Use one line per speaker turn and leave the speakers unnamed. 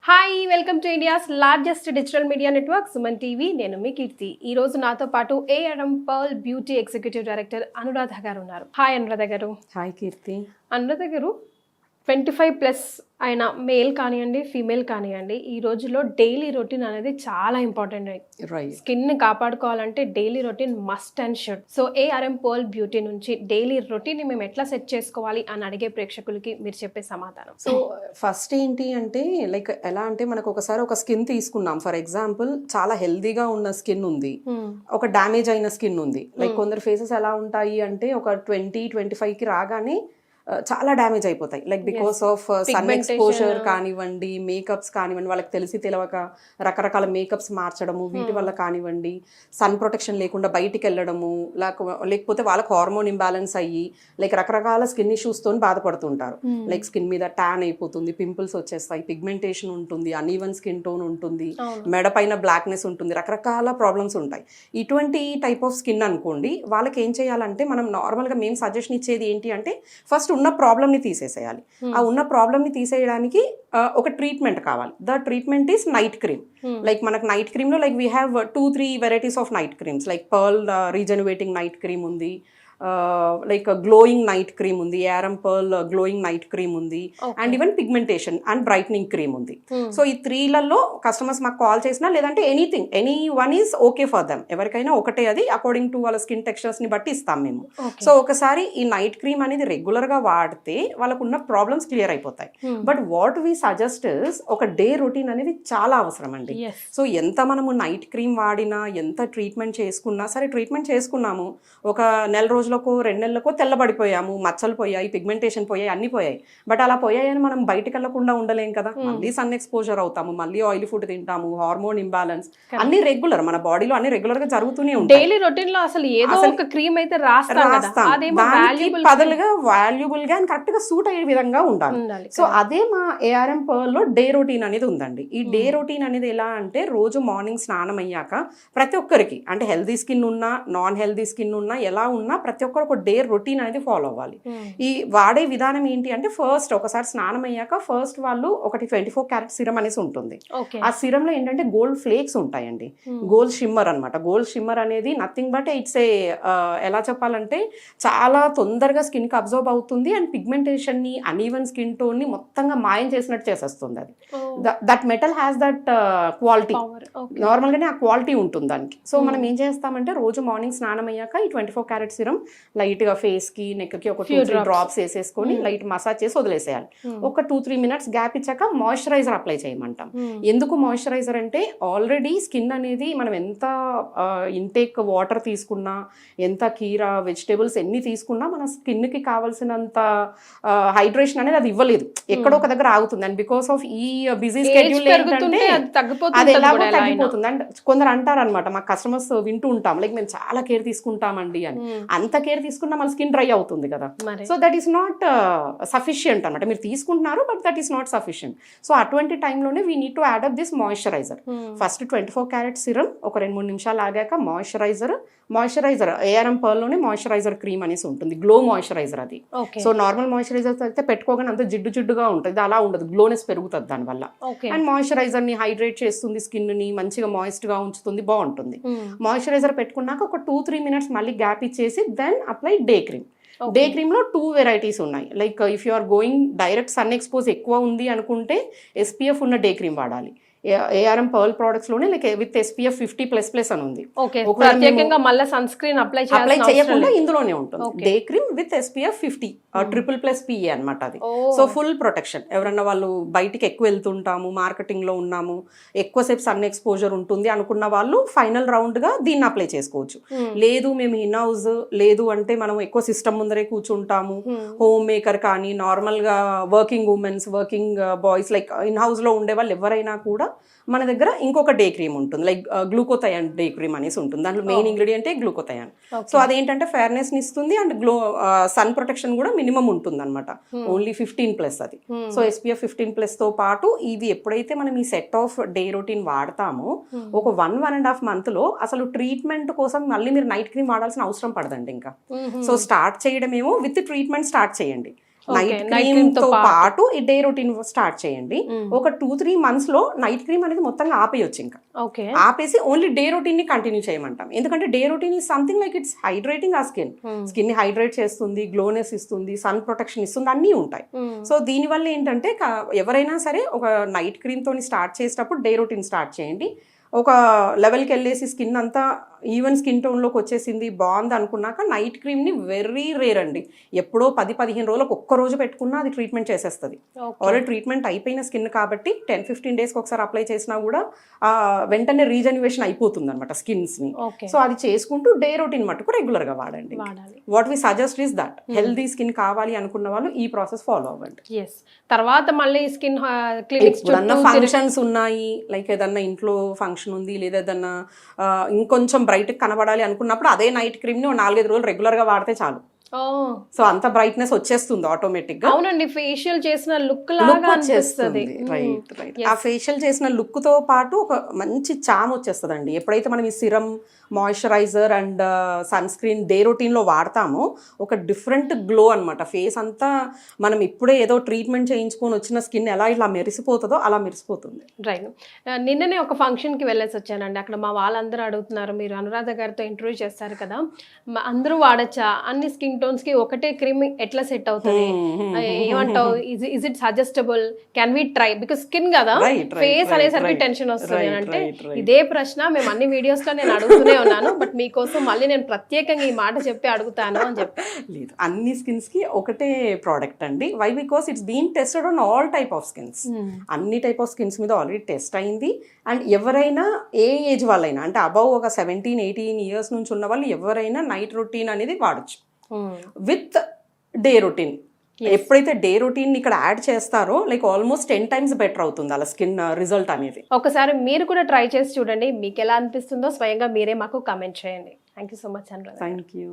Hi welcome to India's largest digital media network Suman TV. నేను మీ కీర్తి. ఈ రోజు నాతో పాటు ARM pearl beauty executive director Anuradha గారు ఉన్నారు. హాయ్ అనురాధ గారు.
హాయ్ కీర్తి.
అనురాధ గారు, 25+ అయిన మేల్ కానివ్వండి, ఫీమేల్ కానివ్వండి, ఈ రోజులో డైలీ రొటీన్ అనేది చాలా ఇంపార్టెంట్. స్కిన్ కాపాడుకోవాలంటే daily routine must and should. So ARM pearl beauty నుంచి డైలీ రొటీన్ మేము ఎట్లా సెట్ చేసుకోవాలి అని అడిగే ప్రేక్షకులకి మీరు చెప్పే సమాధానం.
సో ఫస్ట్ ఏంటి అంటే లైక్ ఎలా అంటే మనకు ఒకసారి ఒక స్కిన్ తీసుకున్నాం. ఫర్ ఎగ్జాంపుల్ చాలా హెల్దీగా ఉన్న స్కిన్ ఉంది, ఒక డ్యామేజ్ అయిన స్కిన్ ఉంది. లైక్ కొందరు ఫేసెస్ ఎలా ఉంటాయి అంటే ఒక 20-25కి రాగానే చాలా డ్యామేజ్ అయిపోతాయి. Like because of sun exposure కానివ్వండి, మేకప్స్ కానివ్వండి, వాళ్ళకి తెలిసి తెలియక రకరకాల మేకప్స్ మార్చడము, వీటి వల్ల కానివ్వండి, సన్ ప్రొటెక్షన్ లేకుండా బయటికి వెళ్ళడము, లేకపోతే వాళ్ళకి హార్మోన్ ఇంబ్యాలెన్స్ అయ్యి లైక్ రకరకాల స్కిన్ ఇష్యూస్తో బాధపడుతుంటారు. లైక్ స్కిన్ మీద ట్యాన్ అయిపోతుంది, పింపుల్స్ వచ్చేస్తాయి, పిగ్మెంటేషన్ ఉంటుంది, అన్ఈవెన్ స్కిన్ టోన్ ఉంటుంది, మెడ పైన బ్లాక్నెస్ ఉంటుంది, రకరకాల ప్రాబ్లమ్స్ ఉంటాయి. ఇటువంటి టైప్ ఆఫ్ స్కిన్ అనుకోండి, వాళ్ళకి ఏం చేయాలంటే మనం నార్మల్గా మేము సజెషన్ ఇచ్చేది ఏంటి అంటే ఫస్ట్ ఉన్న ప్రాబ్లమ్ని తీసేసేయాలి. ఆ ఉన్న ప్రాబ్లమ్ని తీసేయడానికి ఒక ట్రీట్మెంట్ కావాలి. The treatment is night cream. Like మనకు నైట్ క్రీమ్లో like we have 2-3 varieties of night creams. Like pearl regenerating night cream ఉంది, లైక్ గ్లోయింగ్ నైట్ క్రీమ్ ఉంది, ARM pearl glowing night cream ఉంది, and even pigmentation and brightening cream ఉంది. So ఈ 3లలో customers మాకు call చేసినా లేదంటే any one is okay for them. ఎవరికైనా ఒకటే, అది అకార్డింగ్ టు వాళ్ళ స్కిన్ టెక్స్చర్స్ ని బట్టి ఇస్తాం మేము. సో ఒకసారి ఈ నైట్ క్రీమ్ అనేది రెగ్యులర్ గా వాడితే వాళ్ళకు ఉన్న ప్రాబ్లమ్స్ క్లియర్ అయిపోతాయి. But what we suggest is ఒక డే రొటీన్ అనేది చాలా అవసరం అండి. సో ఎంత మనము నైట్ క్రీమ్ వాడినా, ఎంత ట్రీట్మెంట్ చేసుకున్నా సరే, ట్రీట్మెంట్ చేసుకున్నాము ఒక నెల రోజులకో 2 నెలలకో తెల్లబడిపోయాము, మచ్చలు పోయాయి, పిగ్మెంటేషన్ పోయాయి, అన్ని పోయాయి. బట్ అలా పోయాయని మనం బయటకు వెళ్లకుండా ఉండలేం కదా. మళ్ళీ సన్ ఎక్స్పోజర్ అవుతాము, మళ్ళీ ఆయిల్ ఫుడ్ తింటాము, హార్మోన్ ఇంబ్యాలెన్స్ అన్ని రెగ్యులర్, మన బాడీలో అన్ని రెగ్యులర్ గా జరుగుతూనే ఉంటాయి.
డైలీ రొటీన్ లో అసలు ఏదో ఒక క్రీమ్ అయితే
పదలుగా వాల్యుబుల్ గా కరెక్ట్ గా సూట్ అయ్యే విధంగా ఉండాలి. సో అదే మా ఏఆర్ఎం పర్ల్ లో డే రొటీన్ అనేది ఉందండి. ఈ డే రొటీన్ అనేది ఎలా అంటే రోజు మార్నింగ్ స్నానం అయ్యాక ప్రతి ఒక్కరికి, అంటే హెల్దీ స్కిన్ ఉన్నా, నాన్ హెల్దీ స్కిన్ ఉన్నా, ఎలా ఉన్నా ప్రతి ఒక్కరు ఒక డే రొటీన్ అనేది ఫాలో అవ్వాలి. ఈ వాడే విధానం ఏంటి అంటే ఫస్ట్ ఒకసారి స్నానం అయ్యాక ఫస్ట్ వాళ్ళు ఒకటి 24 క్యారెట్ సిరం అనేసి ఉంటుంది. ఆ సిరంలో ఏంటంటే గోల్డ్ ఫ్లేక్స్ ఉంటాయండి, గోల్డ్ షిమ్మర్ అనమాట. గోల్డ్ షిమ్మర్ అనేది నథింగ్ బట్ ఇట్స్ ఏ ఎలా చెప్పాలంటే చాలా తొందరగా స్కిన్ కి అబ్జర్వ్ అవుతుంది అండ్ పిగ్మెంటేషన్ ని, అన్ఈవెన్ స్కిన్ టోన్ ని మొత్తంగా మాయం చేసినట్టు చేసేస్తుంది. అది that metal has that quality, normal గానే ఆ క్వాలిటీ ఉంటుంది దానికి. సో మనం ఏం చేస్తామంటే రోజు మార్నింగ్ స్నానం అయ్యాక ఈ 24 క్యారెట్ సిరం లైట్ గా ఫేస్ కి, నెక్ కి ఒక 2-3 డ్రాప్స్ వేసేసుకొని లైట్ మసాజ్ చేసి వదిలేసేయాలి. ఒక 2-3 మినిట్స్ గ్యాప్ ఇచ్చాక మాయిశ్చరైజర్ అప్లై చేయమంటాం. ఎందుకు మాయిశ్చరైజర్ అంటే ఆల్రెడీ స్కిన్ అనేది మనం ఎంత ఇంటేక్ వాటర్ తీసుకున్నా, ఎంత కీరా వెజిటేబుల్స్ ఎన్ని తీసుకున్నా మన స్కిన్ కి కావాల్సినంత హైడ్రేషన్ అనేది అది ఇవ్వలేదు, ఎక్కడో ఒక దగ్గర ఆగుతుంది. అండ్ బికాస్ ఆఫ్ ఈ బిజీ స్కెడ్యూల్ ఏంటంటే అది ఎలాగో తగ్గిపోతుంది. అండ్ కొందరు అంటారు అనమాట, మా కస్టమర్స్ వింటూ ఉంటాం, లైక్ మేము చాలా కేర్ తీసుకుంటామండి అని. అంత కేర్ తీసుకున్నా మన స్కిన్ డ్రై అవుతుంది కదా. So that is not sufficient అనమాట. మీరు తీసుకుంటున్నారు but that is not sufficient. So అటువంటి టైంలోనే we need to add up this moisturiser. First 24 carrot serum ఒక 2-3 నిమిషాలు ఆగాక మాయిశ్చరైజర్ ఏఆర్ఎం పర్ల్ లోనే మాయిశ్చరైజర్ క్రీమ్ అనేసి ఉంటుంది, గ్లో మాయిశ్చరైజర్ అది. సో నార్మల్ మాయిశ్చరైజర్ అయితే పెట్టుకోగానే అంత జిడ్డుగా ఉంటుంది, అలా ఉండదు, గ్లోనెస్ పెరుగుతుంది దానివల్ల. అండ్ మాయిశ్చరైజర్ ని హైడ్రేట్ చేస్తుంది, స్కిన్ ని మంచిగా మాయిస్ట్ గా ఉంచుతుంది, బాగుంటుంది. మాయిశ్చరైజర్ పెట్టుకున్నాక ఒక 2-3 మినిట్స్ మళ్ళీ గ్యాప్ ఇచ్చేసి then apply day cream. Day cream లో 2 వెరైటీస్ ఉన్నాయి. Like if you are going direct sun expose ఎక్కువ ఉంది అనుకుంటే SPF ఉన్న డే క్రీమ్ వాడాలి. ఏఆర్ఎం పర్ల్ ప్రొడక్ట్స్ లోనే లైక్ విత్ SPF 50++ అని ఉంది.
సన్ స్క్రీన్ అప్లై
చేయకుండా ఇందులోనే ఉంటుంది day cream with SPF 50 triple+ PA అనమాట అది. So full protection. ఎవరన్నా వాళ్ళు బయటికి ఎక్కువ వెళ్తుంటాము, మార్కెటింగ్ లో ఉన్నాము, ఎక్కువసేపు సన్ ఎక్స్పోజర్ ఉంటుంది అనుకున్న వాళ్ళు ఫైనల్ రౌండ్ గా దీన్ని అప్లై చేసుకోవచ్చు. లేదు మేము ఇన్ హౌస్, లేదు అంటే మనం ఎక్కువ సిస్టమ్ ముందరే కూర్చుంటాము, హోమ్ మేకర్ కానీ నార్మల్ గా working women's, working boys, like in house లో ఉండే వాళ్ళు ఎవరైనా కూడా మన దగ్గర ఇంకొక డే క్రీమ్ ఉంటుంది, లైక్ గ్లూకోథయాన్ డే క్రీమ్ అనేసి ఉంటుంది. దాంట్లో మెయిన్ ఇంగ్రీడియంటే గ్లూకోథయాన్. సో అదేంటంటే ఫెయిర్నెస్ ని ఇస్తుంది అండ్ సన్ ప్రొటెక్షన్ కూడా మినిమం ఉంటుంది అనమాట, ఓన్లీ 15+. అది. సో SPF 15+ తో పాటు ఇవి ఎప్పుడైతే మనం ఈ సెట్ ఆఫ్ డే రొటీన్ వాడతామో ఒక 1.5 month లో అసలు ట్రీట్మెంట్ కోసం మళ్ళీ మీరు నైట్ క్రీమ్ వాడాల్సిన అవసరం పడదండి ఇంకా. సో స్టార్ట్ చేయడమేమో విత్ ట్రీట్మెంట్ స్టార్ట్ చేయండి. నైట్ క్రీమ్ తో పాటు ఈ డే రొటీన్ స్టార్ట్ చేయండి. ఒక 2-3 months లో నైట్ క్రీమ్ అనేది మొత్తంగా ఆపేయొచ్చు. ఇంకా
ఓకే,
ఆపేసి ఓన్లీ డే రొటీన్ ని కంటిన్యూ చేయమంటాం. ఎందుకంటే day routine is something like it's hydrating ఆ స్కిన్ ని హైడ్రేట్ చేస్తుంది, గ్లోనెస్ ఇస్తుంది, సన్ ప్రొటెక్షన్ ఇస్తుంది, అన్నీ ఉంటాయి. సో దీనివల్ల ఏంటంటే ఎవరైనా సరే ఒక నైట్ క్రీమ్ తోని స్టార్ట్ చేసేటప్పుడు డే రొటీన్ స్టార్ట్ చేయండి. ఒక లెవెల్కి వెళ్ళేసి స్కిన్ అంతా ఈవెన్ స్కిన్ టోన్లోకి వచ్చేసింది, బాగుంది అనుకున్నాక నైట్ క్రీమ్ని వెరీ రేర్ అండి, ఎప్పుడో 10-15 రోజులకు ఒక్క రోజు పెట్టుకున్నా అది ట్రీట్మెంట్ చేసేస్తుంది. ఆల్రెడీ ట్రీట్మెంట్ అయిపోయిన స్కిన్ కాబట్టి 10-15 డేస్కి ఒకసారి అప్లై చేసినా కూడా వెంటనే రీజెన్యువేషన్ అయిపోతుంది అనమాట స్కిన్స్ని. సో అది చేసుకుంటూ డే రొటీన్ మటుకు రెగ్యులర్గా వాడండి. What we suggest is that healthy skin కావాలి అనుకున్న వాళ్ళు ఈ ప్రాసెస్ ఫాలో అవ్వండి.
తర్వాత మళ్ళీ స్కిన్ క్లినిక్స్
ఫంక్షన్స్ ఉన్నాయి, లైక్ ఏదన్నా ఇంట్లో ఫంక్షన్ ఉంది, లేదా ఏదన్నా ఇంకొంచెం బ్రైట్ కనబడాలి అనుకున్నప్పుడు అదే నైట్ క్రీమ్ ని 4-5 రోజులు రెగ్యులర్ గా వాడితే చాలు. సో అంత బ్రైట్నెస్ వచ్చేస్తుంది ఆటోమేటిక్ గా.
అవునండి, ఫేషియల్ చేసిన లుక్ లాగా అనిపిస్తుంది.
రైట్. ఆ ఫేషియల్ చేసిన లుక్ తో పాటు ఒక మంచి చామ్ వచ్చేస్తుందండి. ఎప్పుడైతే మనం ఈ serum, moisturiser and sunscreen day routine లో వాడతామో ఒక డిఫరెంట్ గ్లో అనమాట. ఫేస్ అంతా మనం ఇప్పుడే ఏదో ట్రీట్మెంట్ చేయించుకొని వచ్చిన స్కిన్ ఎలా ఇలా మెరిసిపోతుందో అలా మెరిసిపోతుంది.
రైట్. నిన్ననే ఒక ఫంక్షన్ కి వెళ్ళేసి వచ్చానండి. అక్కడ మా వాళ్ళందరూ అడుగుతున్నారు, మీరు అనురాధ గారితో ఇంటర్వ్యూ చేస్తారు కదా, అందరూ వాడచ్చా, అన్ని స్కిన్ టోన్స్ కి ఒకటే క్రీమ్ ఎట్లా సెట్ అవుతుంది, ఏమంటావు, is it suggestable, can we try, because skin కదా, ఫేస్ అనేసరికి టెన్షన్ వస్తుంది అంటే ఇదే ప్రశ్న మేము అన్ని వీడియోస్ లో నేను అడుగుతూనే ఉన్నాను, బట్ మీకోసం మళ్ళీ నేను ప్రత్యేకంగా ఈ మాట చెప్పి అడుగుతాను అని చెప్పి.
లేదు, అన్ని స్కిన్స్ కి ఒకటే ప్రోడక్ట్ అండి. Why? Because it's been tested on all type of skins. అన్ని టైప్ ఆఫ్ స్కిన్స్ మీద ఆల్రెడీ టెస్ట్ అయింది. అండ్ ఎవరైనా ఏ ఏజ్ వాళ్ళైనా, అంటే అబౌవ్ ఒక 17-18 years నుంచి ఉన్న వాళ్ళు ఎవరైనా నైట్ రొటీన్ అనేది వాడచ్చు విత్ డే రొటీన్. ఎప్పుడైతే డే రొటీన్ ఇక్కడ యాడ్ చేస్తారో లైక్ ఆల్మోస్ట్ 10 times బెటర్ అవుతుంది అలా స్కిన్ రిజల్ట్ అనేది.
ఒకసారి మీరు కూడా ట్రై చేసి చూడండి, మీకు ఎలా అనిపిస్తుందో స్వయంగా మీరే మాకు కామెంట్ చేయండి. Thank you so much Anuradha.
Thank you.